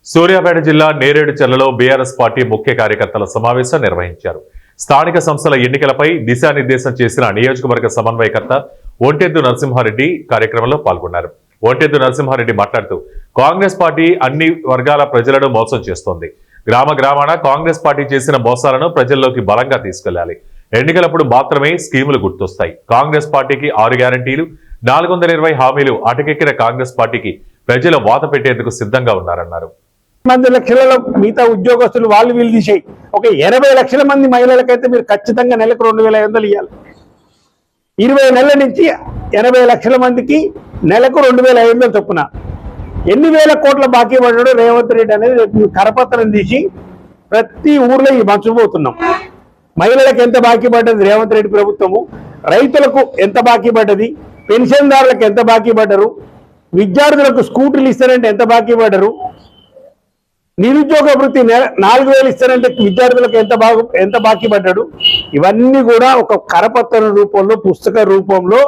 సూర్యాపేట జిల్లా నేరేడుచర్లలో BRS party ముఖ్య కార్యకర్తల సమావేశం నిర్వహించారు. స్థానిక సంస్థల ఎన్నికలపై దిశానిర్దేశం చేసిన నియోజకవర్గ సమన్వయకర్త ఒంటెద్దు నరసింహారెడ్డి కార్యక్రమంలో పాల్గొన్నారు. ఒంటెద్దు నరసింహారెడ్డి మాట్లాడుతూ కాంగ్రెస్ పార్టీ అన్ని వర్గాల ప్రజలను మోసం చేస్తోంది. గ్రామాన కాంగ్రెస్ పార్టీ చేసిన మోసాలను ప్రజల్లోకి బలంగా తీసుకెళ్లాలి. ఎన్నికలప్పుడు మాత్రమే స్కీములు గుర్తొస్తాయి. కాంగ్రెస్ పార్టీకి 6 గ్యారంటీలు, 420 హామీలు అటకెక్కిన కాంగ్రెస్ పార్టీకి ప్రజలు వాత పెట్టేందుకు సిద్ధంగా ఉన్నారన్నారు. మంది లక్షలలో మిగతా ఉద్యోగస్తులు వాళ్ళు వీళ్ళు తీసేయి. ఒక 80 లక్షల మంది మహిళలకైతే మీరు ఖచ్చితంగా నెలకు 2,500 ఇవ్వాలి. 20 నెలల నుంచి 80 లక్షల మందికి నెలకు 2,500 చొప్పున ఎన్ని వేల కోట్ల బాకీ పడ్డాడో రేవంత్ రెడ్డి అనేది కరపత్రం తీసి ప్రతి ఊర్లో ఈ పంచబోతున్నాం. మహిళలకు ఎంత బాకీ పడ్డది రేవంత్ రెడ్డి ప్రభుత్వము, రైతులకు ఎంత బాకీ పడ్డది, పెన్షన్దారులకు ఎంత బాకీ పడ్డరు, విద్యార్థులకు స్కూటర్లు ఇస్తారంటే ఎంత బాకీ పడ్డరు, నిరుద్యోగ వృత్తి 4,000 ఇస్తారంటే విద్యార్థులకు ఎంత బాకీ పడ్డాడు. ఇవన్నీ కూడా ఒక కరపత్రం రూపంలో, పుస్తక రూపంలో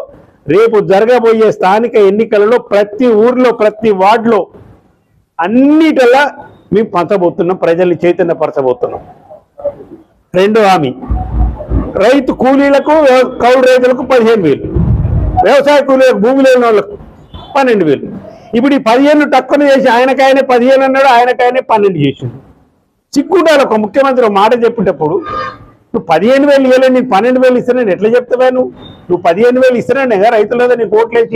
రేపు జరగబోయే స్థానిక ఎన్నికలలో ప్రతి ఊర్లో, ప్రతి వార్డులో అన్నిటల్లా మేము పంచబోతున్నాం, ప్రజల్ని చైతన్యపరచబోతున్నాం. రెండో హామీ, రైతు కూలీలకు, కౌలు రైతులకు 15,000, వ్యవసాయ కూలీలకు, భూమి లేని వాళ్ళకు 12,000. ఇప్పుడు ఈ 15 తక్కువ చేసి ఆయనకాయనే 15 అన్నాడు, ఆయనకాయనే 12 చేసిండు. సిగ్గుండాలి ఒక ముఖ్యమంత్రి మాట చెప్పేటప్పుడు. నువ్వు 15,000 ఇవ్వలేదు, నీకు 12,000 ఇస్తానని ఎట్లా చెప్తావా? నువ్వు 15,000 ఇస్తాననే రైతుల నీకు ఓట్లేసి